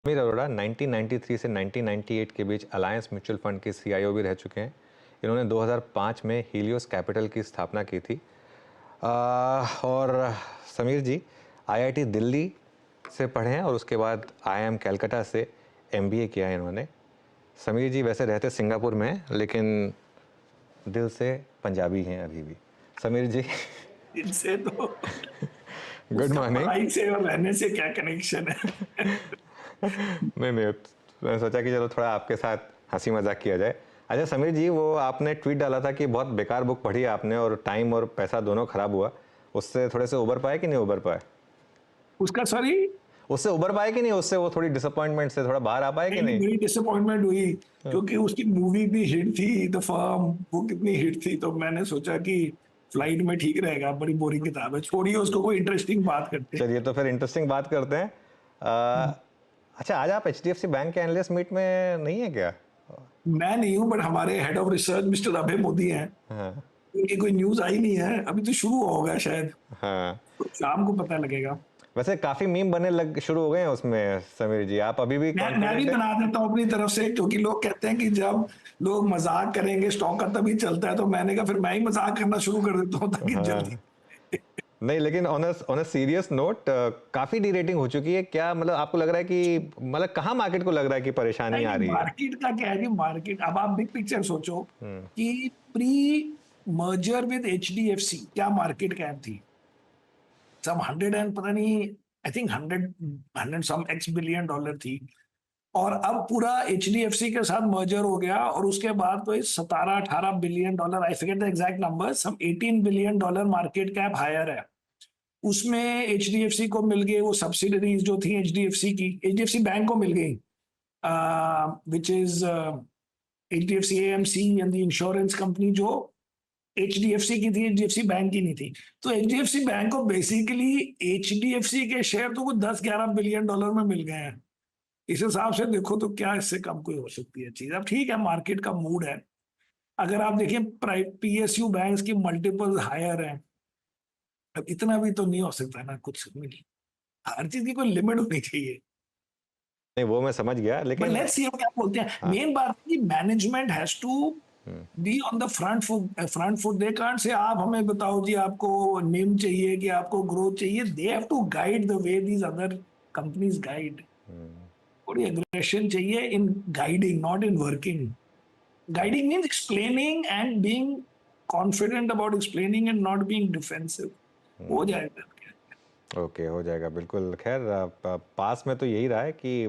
समीर अरोड़ा 1993 से 1998 के बीच alliance mutual fund के सीईओ भी रह चुके हैं। इन्होंने 2005 में हीलियोस कैपिटल की स्थापना की थी। और समीर जी आईआईटी दिल्ली से पढ़े हैं और उसके बाद आईआईएम कलकत्ता से एमबीए किया है इन्होंने। समीर जी वैसे रहते सिंगापुर में हैं, लेकिन दिल से पंजाबी हैं अभी भी। समीर जी इनसे तो गुड मॉर्निंग। पढ़ाई से और रहने से क्या कनेक्शन है? नहीं, मैंने सोचा कि चलो थोड़ा आपके साथ हंसी मजाक किया जाए। अच्छा समीर जी, वो आपने ट्वीट डाला था कि बहुत बेकार बुक पढ़ी आपने और टाइम और पैसा दोनों खराब हुआ, उससे थोड़े से उबर पाए कि नहीं उबर पाए? उसका सॉरी, उससे उबर पाए कि नहीं? उससे वो थोड़ी डिसअपॉइंटमेंट से थोड़ा बाहर आ पाए कि नहीं? बड़ी डिसअपॉइंटमेंट हुई क्योंकि उसकी मूवी भी हिट थी, द फर्म, वो कितनी हिट थी, तो मैंने सोचा कि फ्लाइट में ठीक रहेगा। बड़ी बोरिंग किताब है, छोड़िए उसको, कोई इंटरेस्टिंग बात करते हैं। चलिए तो फिर इंटरेस्टिंग बात करते हैं। अच्छा, आज आप एचडीएफसी बैंक के एनालिस्ट मीट में नहीं है क्या? मैं नहीं हूं, बट हमारे हेड ऑफ रिसर्च मिस्टर अभय मोदी हैं। हाँ उनकी कोई न्यूज आई नहीं है अभी, तो शुरू होगा शायद, हाँ। तो शाम को पता लगेगा। वैसे काफी मीम बनने लग शुरू हो गए हैं उसमें। समीर जी आप अभी भी मैं भी कॉन्फिडेंट है? बना देता हूँ अपनी तरफ से, क्योंकि लोग कहते हैं कि जब लोग मजाक करेंगे स्टॉक का तभी चलता है, तो मैंने कहा फिर मैं ही मजाक करना शुरू कर देता हूँ ताकि जल्दी। हाँ नहीं, लेकिन ऑन अ सीरियस नोट काफी डीरेटिंग हो चुकी है क्या? मतलब आपको लग रहा है कि मतलब कहाँ मार्केट को लग रहा है कि परेशानी आ नहीं, रही है? मार्केट का क्या है कि मार्केट, अब आप बिग पिक्चर सोचो कि प्री मर्जर विद एचडीएफसी क्या मार्केट कैप थी? सम 100 एंड पता नहीं, I think 100 some x billion dollar थी। और अब पूरा एचडीएफसी के साथ मर्जर हो गया, और उसके बाद कोई 17-18 billion dollar, I forget the exact number, some 18 billion dollar market cap higher है। उसमें एचडीएफसी को मिल गए वो सब्सिडरीज जो थी एचडीएफसी की, एचडीएफसी बैंक को मिल गई, विच is HDFC AMC and the insurance company, जो एचडीएफसी की थी, एचडीएफसी बैंक की नहीं थी। तो एचडीएफसी बैंक को बेसिकली एचडीएफसी के शेयर तो कुछ 10-11 बिलियन डॉलर में मिल गए हैं। इस हिसाब से देखो तो क्या इससे कम कोई हो सकती है चीज? अब ठीक है, मार्केट का मूड है। अगर आप देखिए पीएसयू बैंक्स की मल्टीपल हायर है। अब इतना भी तो नहीं हो सकता ना, कुछ मिली, हर चीज की कोई लिमिट होनी चाहिए। नहीं वो मैं समझ गया, बट लेकिन लेट्स सी हम क्या बोलते हैं। हाँ। मेन बात है कि management has to hmm, be on the front foot. They can't say आप हमें बताओ जी आपको निम चाहिए कि आपको ग्रोथ चाहिए। They have to guide the way these other companies guide. थोड़ी एग्रेशन चाहिए in guiding, not in working. Guiding means explaining and being confident about explaining and not being defensive. हो जाएगा। ओके हो जाएगा बिल्कुल। खैर पास में तो यही रहा है कि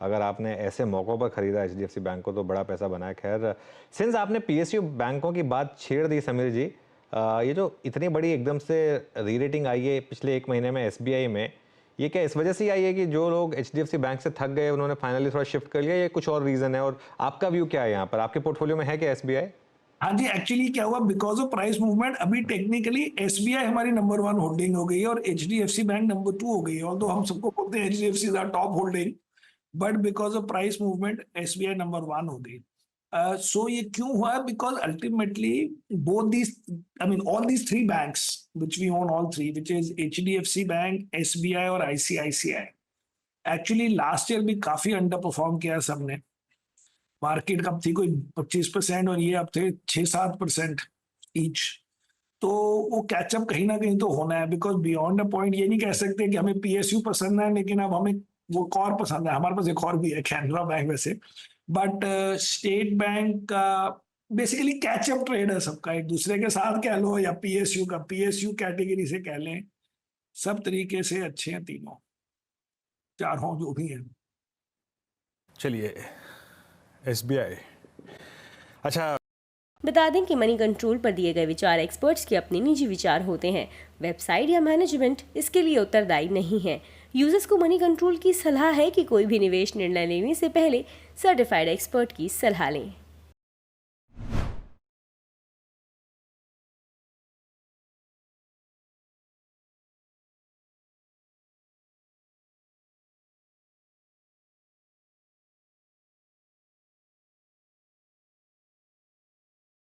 अगर आपने ऐसे मौक़ों पर खरीदा एचडीएफसी बैंक को तो बड़ा पैसा बना है। खैर सिंस आपने पीएसयू बैंकों की बात छेड़ दी समीर जी, ये जो इतनी बड़ी एकदम से री रेटिंग आई है पिछले एक महीने में एसबीआई में, ये क्या इस वजह से ही आई है कि जो लोग एचडीएफसी बैंक से थक गए उन्होंने फाइनली थोड़ा शिफ्ट कर लिया, या कुछ और रीज़न है? और आपका व्यू क्या है यहाँ पर? आपके पोर्टफोलियो में है क्या एसबीआई? हाँ जी, एक्चुअली क्या हुआ, बिकॉज ऑफ प्राइस मूवमेंट अभी टेक्निकली एसबीआई हमारी नंबर 1 होल्डिंग हो गई है और एचडीएफसी बैंक नंबर 2 हो गई है। ऑल्दो हम सबको बोलते हैं HDFC is our top holding, but because of price movement SBI number 1 हो गई। सो ये क्यों हुआ? Because ultimately both these, I mean all these three banks which we own, all three, which is HDFC bank, SBI और ICICI, actually last year भी काफी under perform किया सबने। मार्केट कब थी कोई 25% और ये अब थे 6-7% ईच। तो वो कैचअप कहीं ना कहीं तो होना है, बिकॉज बियॉन्ड अ पॉइंट ये नहीं कह सकते कि हमें पीएसयू पसंद है लेकिन अब हमें वो और पसंद है। हमारे पास एक और भी है, कैनरा बैंक वैसे, बट स्टेट बैंक का बेसिकली कैचअप ट्रेड है सबका एक दूसरे के साथ, कह लो, या पीएसयू का, पीएसयू कैटेगरी से कह लें। सब तरीके से अच्छे हैं तीनों चारों जो भी हैं। चलिए एसबीआई। अच्छा, बता दें कि मनी कंट्रोल पर दिए गए विचार एक्सपर्ट्स के अपने निजी विचार होते हैं। वेबसाइट या मैनेजमेंट इसके लिए उत्तरदायी नहीं है। यूजर्स को मनी कंट्रोल की सलाह है कि कोई भी निवेश निर्णय लेने से पहले सर्टिफाइड एक्सपर्ट की सलाह लें।